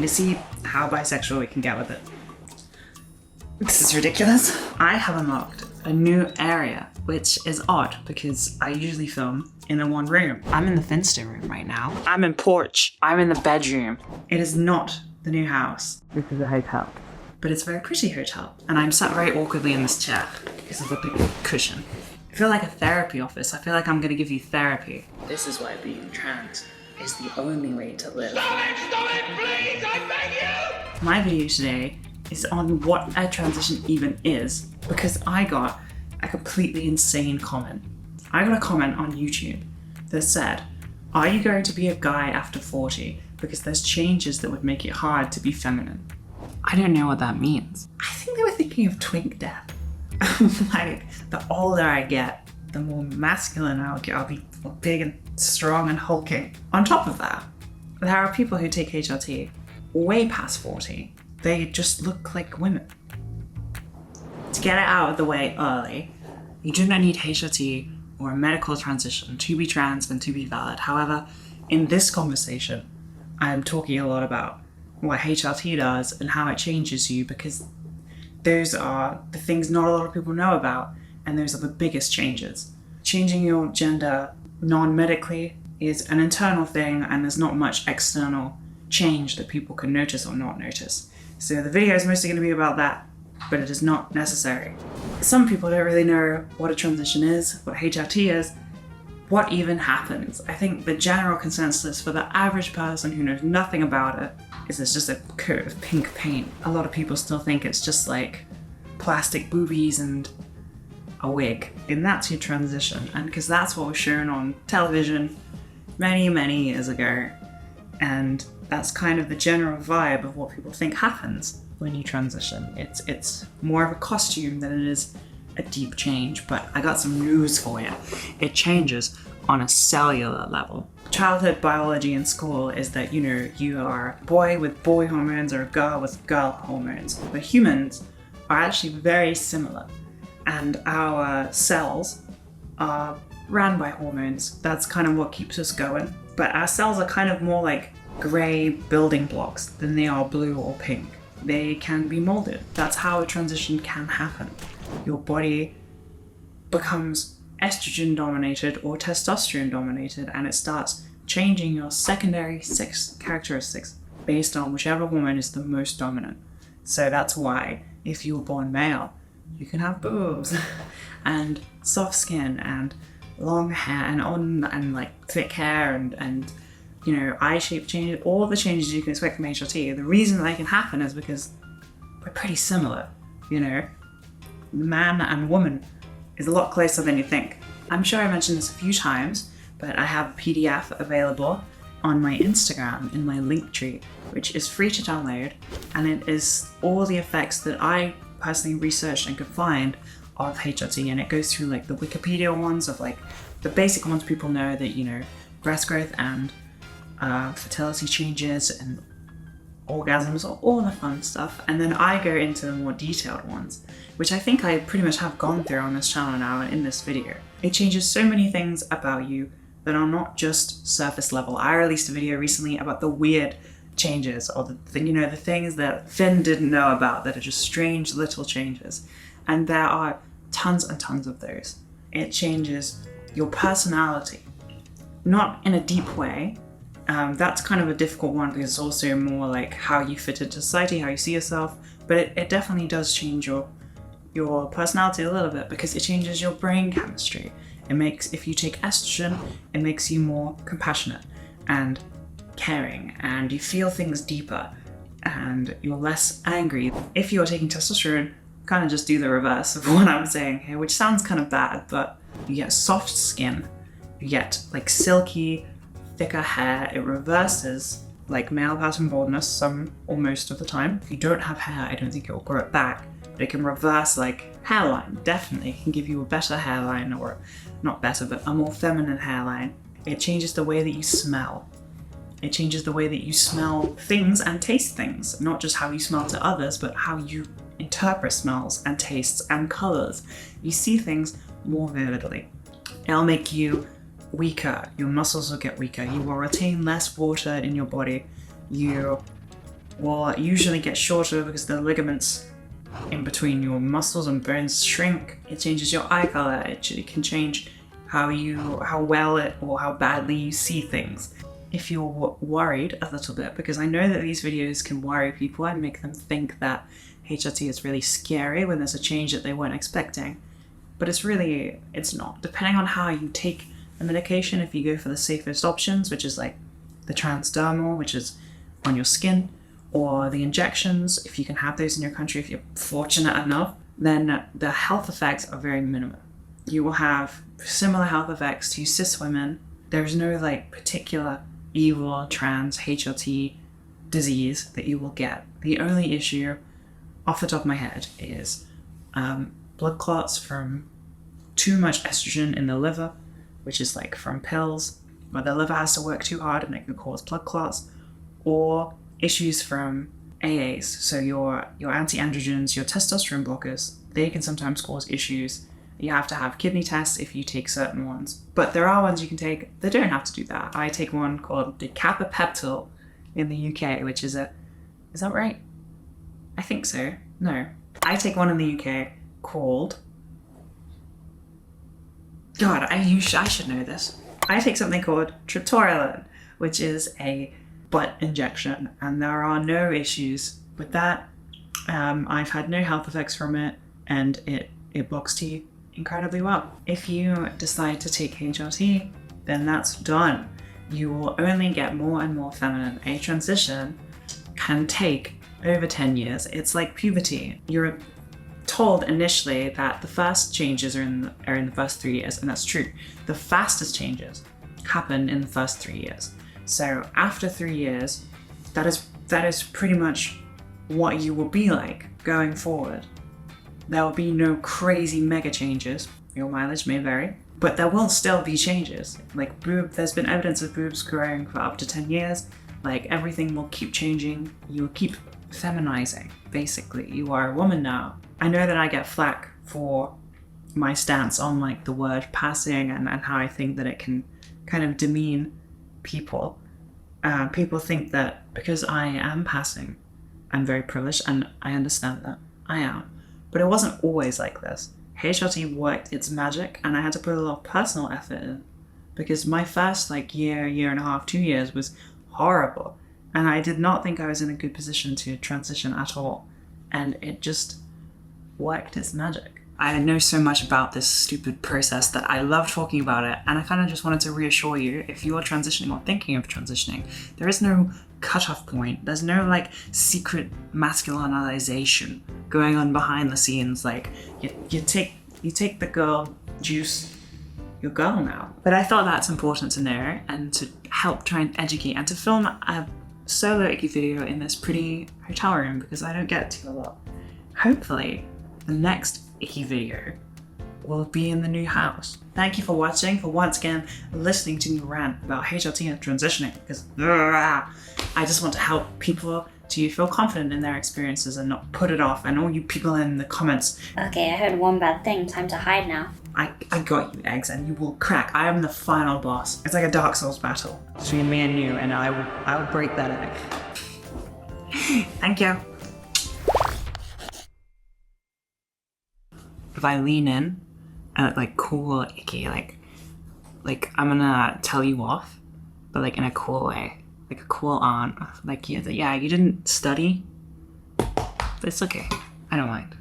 to see how bisexual we can get with it. This is ridiculous. I have unlocked a new area, which is odd because I usually film in a one room. I'm in the Finster room right now. I'm in porch. I'm in the bedroom. It is not the new house. This is a hotel. But it's a very pretty hotel. And I'm sat very awkwardly in this chair because of the big cushion. I feel like a therapy office. I feel like I'm gonna give you therapy. This is why being trans is the only way to live. Stop it, please, I beg you! My video today is on what a transition even is, because I got a completely insane comment. I got a comment on YouTube that said, are you going to be a guy after 40 because there's changes that would make it hard to be feminine? I don't know what that means. I think they were thinking of twink death. Like, the older I get, the more masculine I'll get. I'll be big and strong and hulking. On top of that, there are people who take HRT way past 40. They just look like women. To get it out of the way early, you do not need HRT or a medical transition to be trans and to be valid. However, in this conversation, I'm talking a lot about what HRT does and how it changes you, because those are the things not a lot of people know about, and those are the biggest changes. Changing your gender non-medically is an internal thing, and there's not much external change that people can notice or not notice. So the video is mostly going to be about that, but it is not necessary. Some people don't really know what a transition is, what HRT is, what even happens. I think the general consensus for the average person who knows nothing about it is it's just a coat of pink paint. A lot of people still think it's just like plastic boobies and a wig, and that's your transition. And because that's what was shown on television many, many years ago, and that's kind of the general vibe of what people think happens when you transition. It's more of a costume than it is a deep change, but I got some news for you. It changes on a cellular level. Childhood biology in school is that, you are a boy with boy hormones or a girl with girl hormones. But humans are actually very similar, and our cells are ran by hormones. That's kind of what keeps us going. But our cells are kind of more like gray building blocks than they are blue or pink. They can be molded. That's how a transition can happen. Your body becomes estrogen dominated or testosterone dominated, and it starts changing your secondary sex characteristics based on whichever hormone is the most dominant. So that's why if you were born male, you can have boobs and soft skin and long hair and like thick hair and eye shape changes, all the changes you can expect from HRT. The reason that they can happen is because we're pretty similar, Man and woman is a lot closer than you think. I'm sure I mentioned this a few times, but I have a PDF available on my Instagram in my link tree, which is free to download, and it is all the effects that I personally researched and could find of HRT, and it goes through like the Wikipedia ones of like the basic ones people know, that breast growth and fertility changes and orgasms, all the fun stuff, and then I go into the more detailed ones, which I think I pretty much have gone through on this channel now and in this video. It changes so many things about you that are not just surface level. I released a video recently about the weird changes, or the things that Finn didn't know about, that are just strange little changes, and there are tons and tons of those. It changes your personality, not in a deep way. That's kind of a difficult one because it's also more like how you fit into society, how you see yourself, but it definitely does change your personality a little bit, because it changes your brain chemistry. If you take estrogen, it makes you more compassionate and caring, and you feel things deeper, and you're less angry. If you're taking testosterone, kind of just do the reverse of what I'm saying here, which sounds kind of bad, but you get soft skin, you get like silky, thicker hair. It reverses like male pattern baldness some or most of the time. If you don't have hair, I don't think it will grow it back, but it can reverse like hairline. Definitely it can give you a better hairline, or not better, but a more feminine hairline. It changes the way that you smell. It changes the way that you smell things and taste things, not just how you smell to others, but how you interpret smells and tastes and colors. You see things more vividly. It'll make you weaker. Your muscles will get weaker. You will retain less water in your body. You will usually get shorter because the ligaments in between your muscles and bones shrink. It changes your eye color. It can change how well it or how badly you see things. If you're worried a little bit, because I know that these videos can worry people and make them think that HRT is really scary when there's a change that they weren't expecting. But it's not. Depending on how you take the medication, if you go for the safest options, which is like the transdermal, which is on your skin, or the injections, if you can have those in your country, if you're fortunate enough, then the health effects are very minimal. You will have similar health effects to cis women. There's no like particular evil trans HRT disease that you will get. The only issue off the top of my head is blood clots from too much estrogen in the liver, which is like from pills, where the liver has to work too hard and it can cause blood clots, or issues from AAs, so your anti-androgens, your testosterone blockers, they can sometimes cause issues. You have to have kidney tests if you take certain ones. But there are ones you can take that don't have to do that. I take one called decapeptyl in the UK, which is is that right? I think so. No. I take one in the UK called... God, I should know this. I take something called triptorelin, which is a butt injection, and there are no issues with that. I've had no health effects from it, and it blocks T incredibly well. If you decide to take HRT, then that's done. You will only get more and more feminine. A transition can take over 10 years. It's like puberty. You're told initially that the first changes are in the first 3 years, and that's true. The fastest changes happen in the first 3 years. So after 3 years, that is pretty much what you will be like going forward. There will be no crazy mega changes. Your mileage may vary, but there will still be changes. Like there's been evidence of boobs growing for up to 10 years. Like everything will keep changing. You will keep feminizing, basically. You are a woman now. I know that I get flack for my stance on like the word passing and how I think that it can kind of demean people. People think that because I am passing, I'm very privileged, and I understand that I am. But it wasn't always like this. HRT worked its magic, and I had to put a lot of personal effort in, because my first like year and a half, 2 years was horrible, and I did not think I was in a good position to transition at all, and it just worked its magic. I know so much about this stupid process that I love talking about it, and I kind of just wanted to reassure you, if you are transitioning or thinking of transitioning, there is no cutoff point. There's no like secret masculinization going on behind the scenes. Like you take the girl juice, you're girl now. But I thought that's important to know and to help try and educate and to film a solo icky video in this pretty hotel room, because I don't get to a lot. Hopefully the next icky video will be in the new house. Thank you for watching, for once again listening to me rant about HRT and transitioning, because I just want to help people to feel confident in their experiences and not put it off. And all you people in the comments. Okay, I heard one bad thing. Time to hide now. I got you, eggs, and you will crack. I am the final boss. It's like a Dark Souls battle between me and you, and I will break that egg. Thank you. If I lean in and it's like cool, icky, like I'm gonna tell you off, but like in a cool way, like a cool aunt, like yeah, you didn't study, but it's okay, I don't mind.